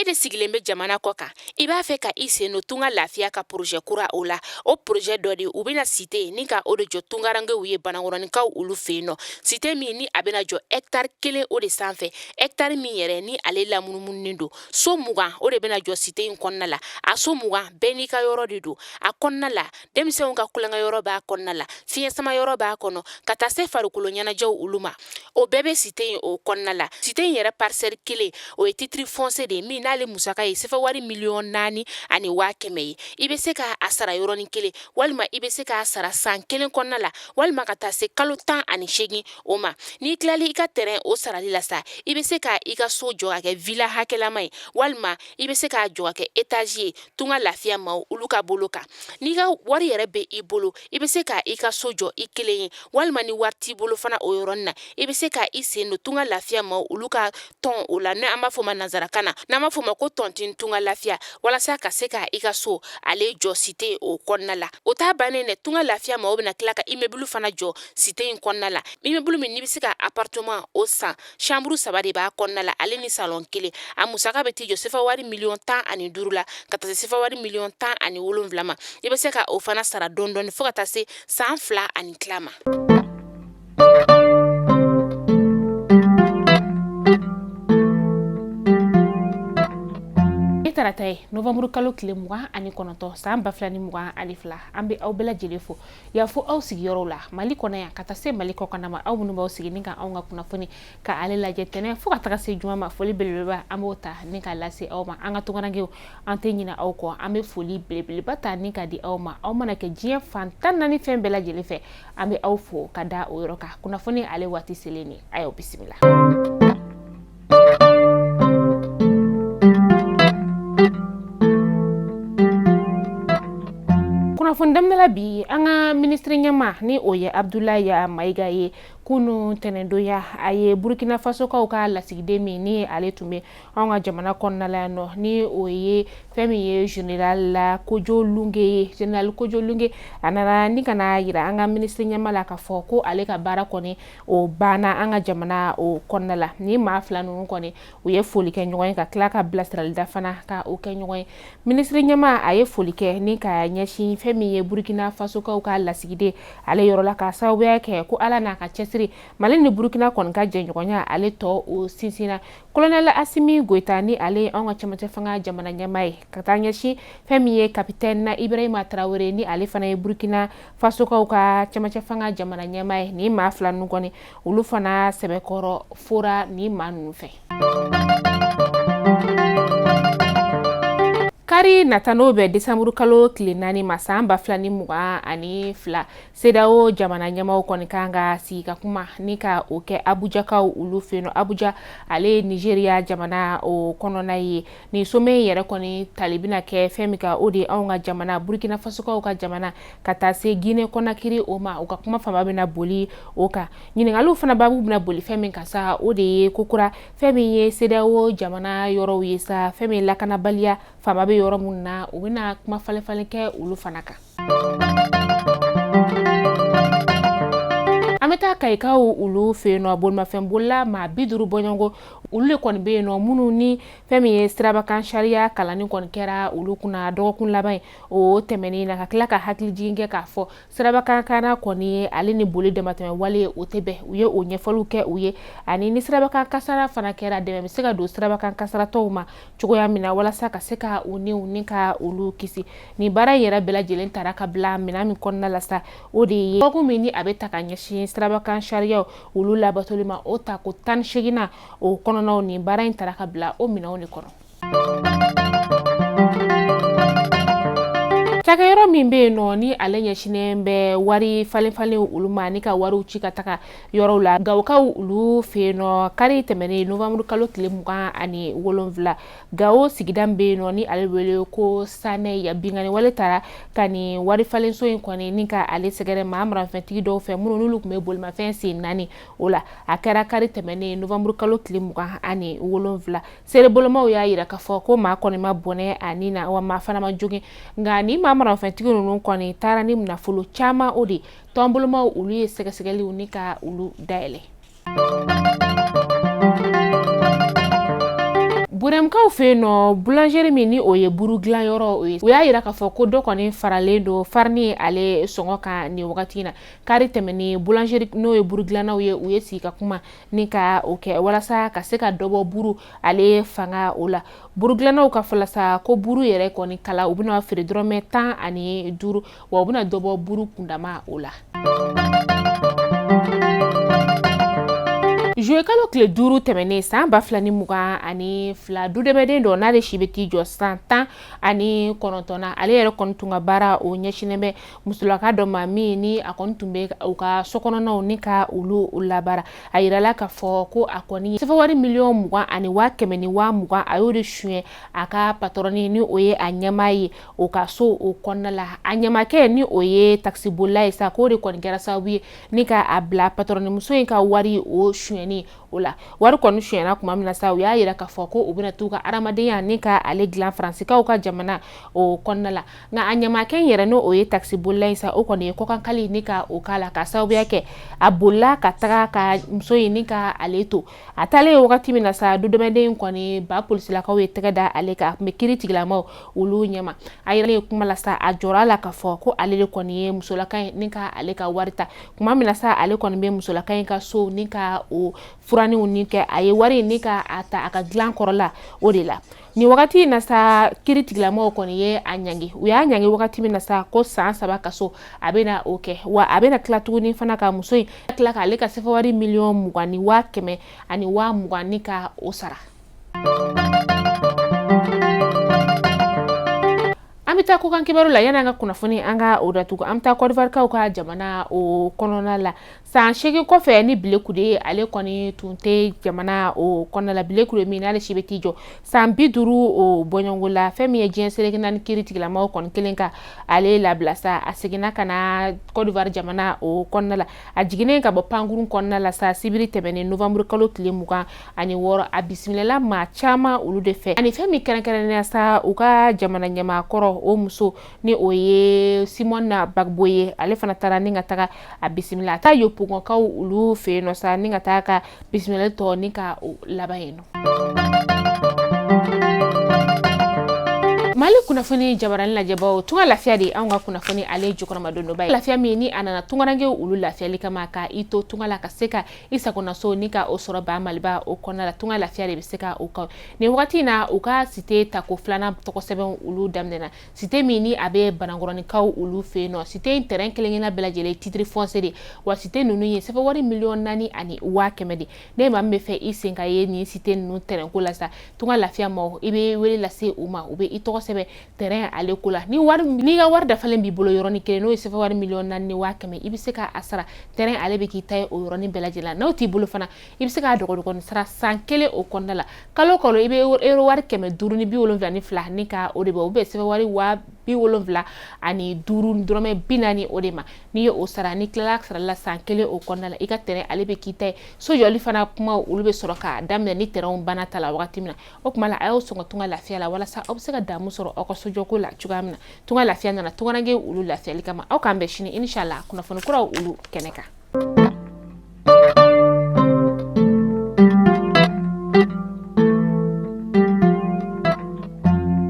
e de sigilen bɛ jamana kɔ kan I b'a fɛ ka I sen no tunga lafiya ka projet kura o la o projet dɔ de u bɛna cité ni ka o de jɔ tungarangew ye banakɔrɔnikaw olu fɛ yen nɔ cité min ni a bɛna jɔ hectare 1 o de sanfɛ hectare min yɛrɛ ni ale lamunumunen don so 20 o de bɛna jɔ cité in kɔnɔna la a so 20 bɛɛ n'i ka yɔrɔ de don a kɔnɔna la denmisɛnw ka kulonkɛ yɔrɔ b'a kɔnɔna la fiɲɛ sama yɔrɔ b'a kɔnɔ ka taa se farikolo ɲɛnajɛw olu ma o bɛɛ bɛ cité in o kɔnɔna la cité in yɛrɛ parcelle 1 o ye titre foncier de min n'ale musaka ye sefa wari 4,400,000 ani 100,000 ye I bɛ se ka a sara yɔrɔnin kelen walima I bɛ se ka sara san 1 kɔnɔna la walima ka taa se kalo 18 o ma n'i tilali I ka terrain o sarali la sa I bɛ se ka I ka so jɔ ka kɛ villa hakɛlama ye walima I bɛ se ka jɔ ka kɛ étage ye tunga lafiya ma olu ka bolo kan n'i ka wari yɛrɛ bɛ I bolo I bɛ se ka I ka so jɔ I kelen ye walima ni wari t'i bolo fana o yɔrɔnin na I bɛ se ka I sen don tunga lafiya ma olu ka tɔn o la n'an b'a fɔ ma nanzarakan na n'an b'a fɔ ma ko tɔntin tunga lafiya walasa ka se ka I ka so ale jɔ cité o kɔnɔna la o t'a bannen dɛ tunga lafiya ma o bɛna tila ka immeuble fana jɔ cité in kɔnɔna la immeuble min n'i bɛ se ka appartement o san chambre 3 de b'a kɔnɔna la ale ni salon 1 a musaka bɛ t'i jɔ sefa wari 15,000,000 la ka taa se sefa wari 17,000,000 ma I bɛ se ka o fana sara dɔɔni fo ka taa se san 2 ani tila ma tarata ye novembre kalo tile 29 san 2022 an bɛ aw bɛɛ lajɛlen fo y'a fɔ aw sigiyɔrɔw la Mali kɔnɔ yan ka taa se Mali kɔ kan ma aw minnu b'aw sigi ni ka anw ka kunnafoni ka ale lajɛ tɛnɛ fo ka taga se juma ma foli belebeleba an b'o ta ni ka lase aw ma an ka tungarangew an tɛ ɲina aw kɔ an bɛ foli belebeleba ta ni ka di aw ma aw mana kɛ diɲɛ fan 14 fɛn bɛɛ lajɛlen fɛ an bɛ aw fo ka da o yɔrɔ kan kunnafoni ale waati selen ni ayo bisimila kunnafoni damdala bi an ka ministre ɲɛma ni o ye Abdoulaye Maiga ye kunu tɛnɛndonya a ye Burkina Faso kaw ka lasigiden min ni ale tun bɛ an ka jamana kɔnɔna la yan nɔ ni o ye fɛn min ye Général Kojo Lunge ye Général Kojo Lunge a nana ni kana yira an ka ministre ɲɛma la ka fɔ ko ale ka baara kɔni o banna an ka jamana o kɔnɔna la ni maa fila ninnu kɔni u ye foli kɛ ɲɔgɔn ye ka tila ka bilasiralida fana ka o kɛ ɲɔgɔn ye ministre ɲɛma a ye foli kɛ ni ka ɲɛsin fɛn min ye Burkina Faso kaw ka lasigiden ale yɔrɔ la ka sababuya kɛ ko ala n'a ka cɛsiri Mali ni Burkina kɔni ka jɛɲɔgɔnya ale tɔ o sinsinna Colonel Assimi Goïta ni ale an ka cɛmancɛ fanga jamana ɲɛmaa ye ka taa ɲɛsin fɛn min ye capitaine na Ibrahima Traoré ni ale fana ye Burkina Faso kaw ka cɛmancɛ fanga jamana ɲɛmaa ye ni maa fila ninnu kɔni olu fana sɛbɛkɔrɔ fora ni maa ninnu fɛ kari natano bɛ décembre kalo tile 4 ma san 2022 CEDEAO jamana ɲɛmaw kɔni kan ka sigi ka kuma ni ka o kɛ Abujakaw olu fɛ yen Abuja ale Nigeria jamana o kɔnɔna ye ni sommet yɛrɛ kɔni tali bɛna kɛ fɛn min ka o de anw ka jamana Burkina Faso kaw ka jamana ka taa se Guinée Conakry o ma o ka kuma fama bɛna boli o kan ɲininkaliw fana babu bɛna boli fɛn min ka sa o de ye kokura fɛn min ye CEDEAO jamana yɔrɔw ye sa fɛn min lakanabaliya fama bɛ yɔrɔ mun na u bɛna kuma falen kɛ olu fana kan an bɛ taa Kayikaw olu fɛ yen nɔ bolimafɛn bolila maa 50 bɔɲɔgɔnko olu de kɔni bɛ yen nɔ minnu ni fɛn min ye sirabakan sariya kalanni kɔni kɛra olu kunna dɔgɔkun laban ye o tɛmɛnen na ka tila ka hakilijigin kɛ k'a fɔ sirabakan kana kɔni ye ale ni boli damatɛmɛ wale o tɛ bɛn u ye o ɲɛfɔliw kɛ u ye ani ni sirabakan kasara fana kɛra dɛmɛ bɛ se ka don sirabakan kasaratɔw ma cogoya min na walasa ka se ka u ni ka olu kisi ni baara in yɛrɛ bɛɛ lajɛlen taara ka bila minɛn min kɔnɔna la sa o de ye dɔgɔkun min ni a bɛ ta ka ɲɛsin sirabakan sariyaw olu labatoli ma o ta ko 18 o kɔnɔnaw ni baara in taara ka bila o minɛnw de kɔnɔ cakɛyɔrɔ min bɛ yen nɔ ni ale ɲɛsinnen bɛ wari falen olu ma ni ka wariw ci ka taga yɔrɔw la Gawokaw olu fɛ yen nɔ kari tɛmɛnen novembre kalo tile 27 Gawo sigida bɛ yen nɔ ni ale wele ko Sanɛ ya bingani wale taara ka ni wari falenso in kɔni ni ka ale sɛgɛrɛ maa maranfɛntigi dɔw fɛ minnu n'olu tun bɛ bolimafɛn sen 4 o la a kɛra kari tɛmɛnen novembre kalo tile 27 seerebolomaw y'a yira k'a fɔ ko maa kɔni ma bɔnɛ a ni na wa maa fana ma jogin nka ni maa maranfɛntigi ninnu kɔni taara ni nafolo caman o de tɔnbolomaw olu ye sɛgɛsɛgɛliw ni ka olu dayɛlɛ buremkaw fe no boulangerie mi ni o ye buru gilan yoro o y'a yira ka fɔ ko dɔ kɔni faralen do farni ale sɔngɔ kan ni wagati na kari tɛmɛni boulangerie no ye buru gilannaw ye u ye sigi ka kuma ni ka o kɛ walasa ka se ka dɔbɔ buru ale fanga o la buru gilannaw ka fɔlasa ko buru yɛrɛ kɔni kala u bɛna feere dɔrɔmɛ 15 wa u bɛna dɔbɔ buru kundama o la. Juwe kalo tile 5 tɛmɛnen san 2022 dudɛmɛden dɔ n'ale si bɛ t'i jɔ san 19 na ale yɛrɛ kɔni tun ka baara o ɲɛsinnen bɛ musolaka dɔ ma min ni a kɔni tun bɛ u ka sokɔnɔnaw ni ka olu labara a yirala ka fɔ ko a kɔni sɛfɛwari miliyɔn 20 ani 120 a y'o de suɲɛ a ka patɔrɔni ni o ye a ɲɛmaa ye o ka so o kɔnɔna la a ɲɛmakɛ ni o ye taxibolila ye sa k'o de kɔni kɛra sababu ye ni ka a bila patɔrɔnimuso in ka wari o suɲɛni o la wari kɔni suɲɛna kuma min na sa u y'a yira k'a fɔ ko u bɛna t'u ka adamadenya ni ka ale dilan faransikaw ka jamana o kɔnɔna la nka a ɲamakɛ in yɛrɛ n'o ye taxibolila in sa o kɔni ye kɔkankali ni ka o k'a la ka sababuya kɛ a bolila ka taga ka muso in ni ka ale to a taalen wagati min na sa dudɛmɛden in kɔni ba polisilakaw ye tɛgɛ da ale kan a tun bɛ kiiri tigilamaw olu ɲɛma a yɛrɛ kuma la sa a jɔra la k'a fɔ ko ale de kɔni ye musolaka in ni ka ale ka wari ta kuma min na sa ale kɔni bɛ musolaka in ka so ni ka o furaniw ni kɛ a ye wari ni ka a ta a ka dilan kɔrɔla o de la ni wagati na sa kiiri tigilamaw kɔni ye a ɲangi u y'a ɲangi wagati min na sa ko san 3 ka so a bɛna o kɛ wa a bɛna tila tuguni fana ka muso in tila k'ale ka sɛfɛwari miliyɔn 20 ni 100 ani 20 ni ka o sara. An bɛ taa kokan kibaru la yani an ka kunnafoni an ka o datugu an bɛ taa Côte d'Ivoire kaw ka jamana o kɔnɔna la san 8 kɔfɛ ni Bilekude ale kɔni tun tɛ jamana o kɔnɔna la Bilekude min n'ale si bɛ t'i jɔ san 50 o bɔɲɔngo la fɛn min ye diɲɛ seleke naani kiiri tigilamaw kɔni kelen ka ale labila sa a seginna ka na Côte d'Ivoire jamana o kɔnɔna la a jiginnen ka bɔ pankurun kɔnɔna la sa sibiri tɛmɛnen novembre kalo tile 26 a bisimilala maa caman olu de fɛ ani fɛn min kɛrɛnkɛrɛnnenya sa u ka jamana ɲamakɔrɔ o muso ni o ye Simona Bagbo ye ale fana taara ni ka taga a bisimila a taa yopongɔkaw olu fɛ yen nɔ sa ni ka taa ka bisimila tɔ ni ka laban yen nɔ. Mali kunnafoni jabarani lajɛbaw tunga lafiya de an ka kunnafoni ale jukɔrɔma don ba lafiya min ni a nana tungarange olu lafiyali kama ka i to tunga la ka se ka i sagona so ni ka o sɔrɔ ba Maliba o kɔnɔna la tunga lafiya de bɛ se ka o ka ni wagati na u ka site tako filanan tɔgɔ sɛbɛn olu daminɛna site min ni a bɛ Banangɔrɔnikaw olu fɛ yen nɔ site in terrain kelen-kelenna bɛɛ lajɛlen titre foncier de wa site ninnu ye sɛfɛwari miliyɔn 4 ani 100 de ne maa min bɛ fɛ i sen ka ye ni site ninnu terrain ko la sa tunga lafiya ma i bɛ wele lase u ma u bɛ i tɔgɔ sɛbɛn terrain ale ko la ni ka wari dafalen b'i bolo yɔrɔnin kelen n'o ye sɛfɛwari miliyɔn 4 ni 100 i bɛ se ka a sara terrain ale bɛ k'i ta ye o yɔrɔnin bɛɛ lajɛlen n'o t'i bolo fana i bɛ se k'a dɔgɔdɔgɔnin sara san 1 o kɔnɔna la kalo kalo i bɛ euro wari 500 ni 72 ni ka o de bɛ o bɛ sɛfɛwari 75 ani 5 dɔrɔmɛ 40 o de ma n'i ye o sara ni tilala sarala san 1 o kɔnɔna la i ka terrain ale bɛ k'i ta ye so jɔli fana kuma olu bɛ sɔrɔ ka daminɛ ni terrain banna ta la wagati min na o kuma la a y'o sɔn ka tunga lafiya la walasa aw bɛ se ka damu sɔrɔ aw ka sojɔko la cogoya min na tunga lafiya nana tungarange olu lafiyali kama aw k'an bɛn sini inshallah kunnafoni kuraw olu kɛnɛ kan.